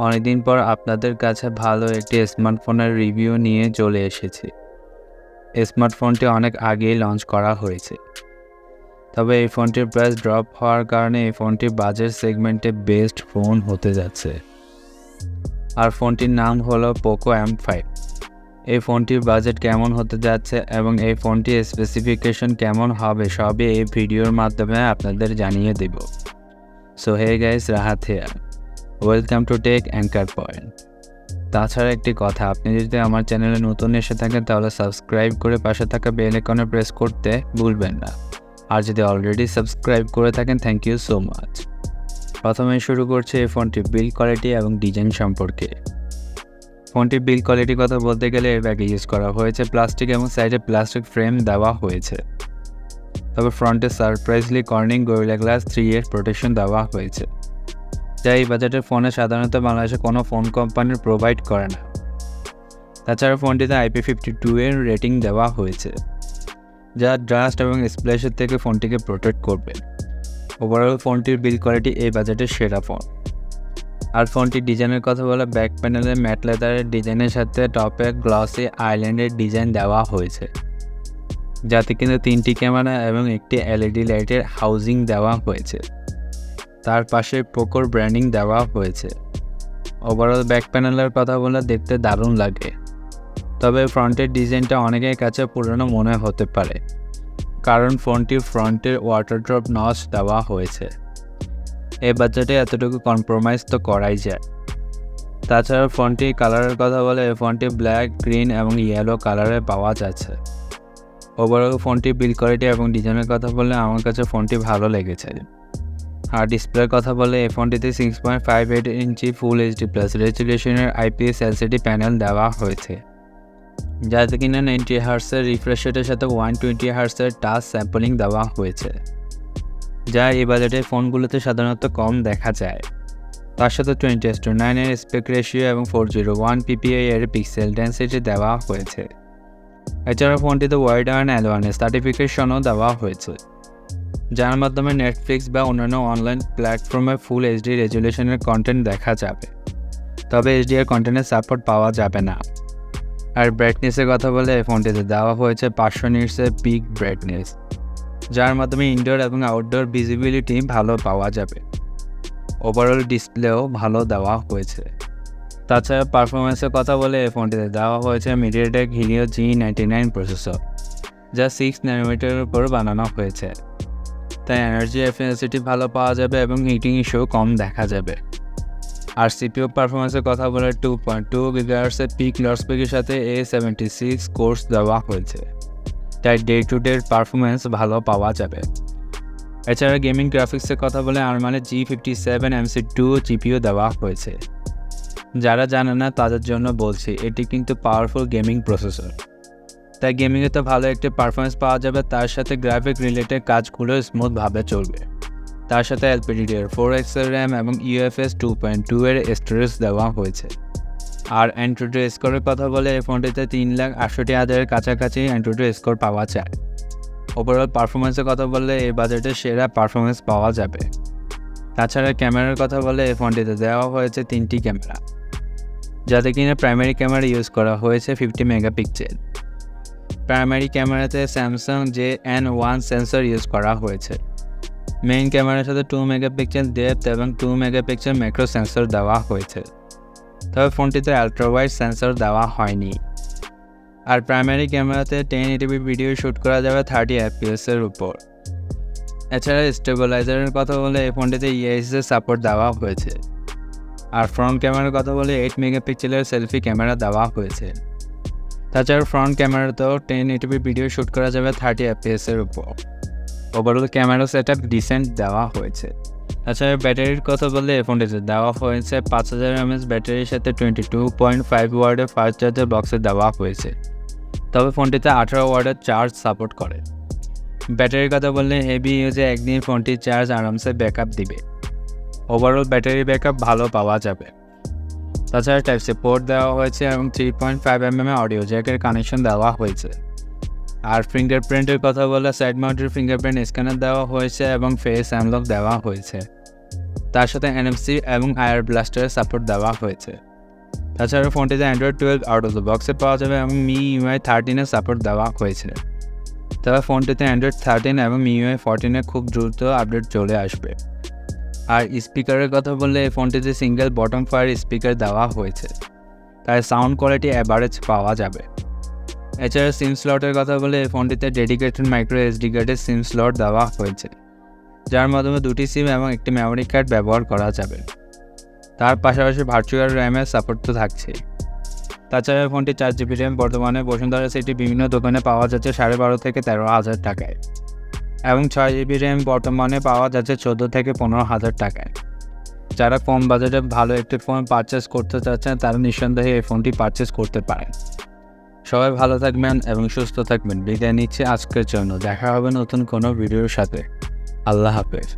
অনেকদিন পর আপনাদের কাছে ভালো একটি স্মার্টফোনের রিভিউ নিয়ে চলে এসেছি। স্মার্টফোনটি অনেক আগেই লঞ্চ করা হয়েছে, তবে এই ফোনটির প্রাইস ড্রপ হওয়ার কারণে এই ফোনটি বাজেট সেগমেন্টে বেস্ট ফোন হতে যাচ্ছে। আর ফোনটির নাম হলো POCO M5। এই ফোনটির বাজেট কেমন হতে যাচ্ছে এবং এই ফোনটির স্পেসিফিকেশন কেমন হবে সবই এই ভিডিওর মাধ্যমে আপনাদের জানিয়ে দেব। So hey guys, Rahat here. Welcome to Tech Anchor Point. তাছাড়া একটি কথা, আপনি যদি আমার চ্যানেলে নতুন এসে থাকেন তাহলে সাবস্ক্রাইব করে পাশে থাকা বেল আইকনে প্রেস করতে ভুলবেন না। আর যদি অলরেডি সাবস্ক্রাইব করে থাকেন, থ্যাংক ইউ সো মাচ। প্রথমে শুরু করছি এই ফোনটির বিল্ড কোয়ালিটি এবং ডিজাইন সম্পর্কে। ফোনটির বিল্ড কোয়ালিটির কথা বলতে গেলে এর ব্যাগে ইউজ করা হয়েছে প্লাস্টিক এবং সাইডে প্লাস্টিক ফ্রেম দেওয়া হয়েছে। তবে ফ্রন্টে সারপ্রাইজলি কর্নিং গরিলা গ্লাস 3 এর প্রোটেকশন দেওয়া হয়েছে, যা এই বাজেটের ফোনে সাধারণত বাংলাদেশে কোনো ফোন কোম্পানির প্রোভাইড করে না। তাছাড়া ফোনটিতে IP52 এর রেটিং দেওয়া হয়েছে, যা ডাস্ট এবং স্প্ল্যাশের থেকে ফোনটিকে প্রোটেক্ট করবে। ওভারঅল ফোনটির বিল্ড কোয়ালিটি এই বাজেটের সেরা ফোন। আর ফোনটির ডিজাইনের কথা বলে ব্যাক প্যানেলে ম্যাট লেদারের ডিজাইনের সাথে টপে গ্লসি আইল্যান্ডের ডিজাইন দেওয়া হয়েছে, যাতে কিন্তু 3টি ক্যামেরা এবং একটি LED লাইটের হাউজিং দেওয়া হয়েছে। তার পাশে পোকোর ব্র্যান্ডিং দেওয়া হয়েছে। ওভারঅল ব্যাক প্যানেলের কথা বলে দেখতে দারুণ লাগে, তবে ফ্রন্টের ডিজাইনটা অনেকের কাছে পুরনো মনে হতে পারে, কারণ ফোনটির ফ্রন্টের ওয়াটার ড্রপ নচ দেওয়া হয়েছে। এই বাজেটে এতটুকু কম্প্রোমাইজ তো করাই যায়। তাছাড়া ফোনটির কালারের কথা বলে এই ফোনটি ব্ল্যাক, গ্রিন এবং ইয়েলো কালারে পাওয়া যাচ্ছে। ওভারঅল ফোনটির বিল্ড কোয়ালিটি এবং ডিজাইনের কথা বললে আমার কাছে ফোনটি ভালো লেগেছে। আর ডিসপ্লের কথা বলে এই ফোনটিতে 6.58 ইঞ্চি ফুল HD+ রেজুলেশনের IPS LCD প্যানেল দেওয়া হয়েছে, যাতে কিনা 90 হার্টসের রিফ্রেশ রেটের সাথে 120 হার্টসের টাচ স্যাম্পলিং দেওয়া হয়েছে, যা এই বাজেটের ফোনগুলোতে সাধারণত কম দেখা যায়। তার সাথে 20:9 এর অ্যাসপেক্ট রেশিও এবং 401 ppi এর পিক্সেল ডেন্সিটি দেওয়া হয়েছে। এছাড়া ফোনটিতে ওয়াইড অ্যান্ড অ্যাডভান্স সার্টিফিকেশনও দেওয়া হয়েছে, যার মাধ্যমে নেটফ্লিক্স বা অন্যান্য অনলাইন প্ল্যাটফর্মে ফুল HD রেজুলেশনের কন্টেন্ট দেখা যাবে, তবে HDR কন্টেন্টের সাপোর্ট পাওয়া যাবে না। আর ব্রাইটনেসের কথা বলে এই ফোনটিতে দেওয়া হয়েছে 500 নিটসের পিক ব্রাইটনেস, যার মাধ্যমে ইনডোর এবং আউটডোর ভিজিবিলিটি ভালো পাওয়া যাবে। ওভারঅল ডিসপ্লেও ভালো দেওয়া হয়েছে। তাছাড়া পারফরমেন্সের কথা বলে এই ফোনটিতে দেওয়া হয়েছে MediaTek Helio G99 প্রসেসর, যা 6 ন্যানোমিটারের উপর বানানো হয়েছে, তাই এনার্জি এফিসিয়েন্সি ভালো পাওয়া যাবে এবং হিটিং ইস্যু কম দেখা যাবে। আর CPU পারফরমেন্সের কথা বলে 2.2 GHz এর পিক লাউডস্পিকের সাথে A76 কোর্স দেওয়া হয়েছে, তাই ডে টু ডে পারফরমেন্স ভালো পাওয়া যাবে। এছাড়া গেমিং গ্রাফিক্সের কথা বলে আরমানের G57 MC2 GPU দেওয়া হয়েছে। যারা জানে না তাদের জন্য বলছি, এটি কিন্তু পাওয়ারফুল গেমিং প্রসেসর, তাই গেমিংয়ে তো ভালো একটি পারফরমেন্স পাওয়া যাবে। তার সাথে গ্রাফিক রিলেটেড কাজগুলো স্মুথভাবে চলবে। তার সাথে LPDDR4X এর র্যাম এবং UFS 2.2 এর স্টোরেজ দেওয়া হয়েছে। আর অ্যান্ড্রয়েড স্কোরের কথা বলে এই ফোনটিতে 3,68,000-এর কাছাকাছি অ্যান্ড্রয়েড স্কোর পাওয়া যায়। ওভারঅল পারফরমেন্সের কথা বললে এই বাজেটে সেরা পারফরমেন্স পাওয়া যাবে। তাছাড়া ক্যামেরার কথা বলে এই ফোনটিতে দেওয়া হয়েছে 3টি ক্যামেরা, যাতে কিনা প্রাইমারি ক্যামেরা ইউজ করা হয়েছে 50 মেগাপিক্সেল। প্রাইমারি ক্যামেরাতে স্যামসাং J99 সেন্সর ইউজ করা হয়েছে। মেইন ক্যামেরার সাথে 2 মেগাপিক্সেল ডেপথ এবং 2 মেগাপিক্সেল ম্যাক্রো সেন্সর দেওয়া হয়েছে, তবে ফোনটিতে আলট্রাওয়াইড সেন্সর দেওয়া হয়নি। আর প্রাইমারি ক্যামেরাতে 1080p ভিডিও শ্যুট করা যাবে 30 fps এর উপর। এছাড়া স্টেবিলাইজারের কথা বলে এই ফোনটিতে EIS এর সাপোর্ট দেওয়া হয়েছে। আর ফ্রন্ট ক্যামেরার কথা বলে 8 মেগাপিক্সেলের সেলফি ক্যামেরা দেওয়া হয়েছে। তাছাড়া ফ্রন্ট ক্যামেরাতেও 1080p ভিডিও শ্যুট করা যাবে 30 fps এর উপর। ওভারঅল ক্যামেরা সেটআপ ডিসেন্ট দেওয়া হয়েছে। তাছাড়া ব্যাটারির কথা বললে এই ফোনটিতে দেওয়া হয়েছে 5000 mAh ব্যাটারির সাথে 22.5 ওয়াটের ফাস্ট চার্জার বক্সে দেওয়া হয়েছে, তবে ফোনটিতে 18 ওয়াটের চার্জ সাপোর্ট করে। ব্যাটারির কথা বললে হেভি ইউজে একদিন ফোনটির চার্জ আরামসে ব্যাকআপ দিবে। ওভারঅল ব্যাটারি ব্যাকআপ ভালো পাওয়া যাবে। তাছাড়া টাইপ-সি পোর্ট দেওয়া হয়েছে এবং 3.5mm অডিও জ্যাকের কানেকশন দেওয়া হয়েছে। আর ফিঙ্গারপ্রিন্টের কথা বলে সাইড মাউন্টের ফিঙ্গারপ্রিন্ট স্ক্যানার দেওয়া হয়েছে এবং ফেস আনলক দেওয়া হয়েছে। তার সাথে NFC এবং আয়ার ব্লাস্টারের সাপোর্ট দেওয়া হয়েছে। তাছাড়া ফোনটিতে Android 12 আউট অফ দ্য বক্সে পাওয়া যাবে এবং MIUI 13 এর সাপোর্ট দেওয়া হয়েছে। তবে ফোনটিতে Android 13 এবং MIUI 14 খুব দ্রুত আপডেট চলে আসবে। আর স্পিকারের কথা বললে এই ফোনটিতে সিঙ্গেল বটম ফায়ার স্পিকার দেওয়া হয়েছে, তাই সাউন্ড কোয়ালিটি অ্যাভারেজ পাওয়া যাবে। এছাড়া সিম স্লটের কথা বলে এই ফোনটিতে ডেডিকেটেড মাইক্রো SD কার্ডের সিম স্লট দেওয়া হয়েছে, যার মাধ্যমে 2টি সিম এবং একটি মেমোরি কার্ড ব্যবহার করা যাবে। তার পাশাপাশি ভার্চুয়াল র্যামের সাপোর্ট তো থাকছেই। তাছাড়া ফোনটি 4GB র্যাম বর্তমানে বসুন্ধরা সিটি বিভিন্ন দোকানে পাওয়া যাচ্ছে 12,500 থেকে 13,000 টাকায় এবং 6GB র্যাম বর্তমানে পাওয়া যাচ্ছে 14 থেকে 15,000 টাকায়। যারা কম বাজেটে ভালো একটি ফোন পারচেস করতে চাচ্ছেন তারা নিঃসন্দেহে এই ফোনটি পারচেস করতে পারেন। সবাই ভালো থাকবেন এবং সুস্থ থাকবেন। বিদায় নিচ্ছি আজকের জন্য। দেখা হবে নতুন কোনো ভিডিওর সাথে। আল্লাহ হাফেজ।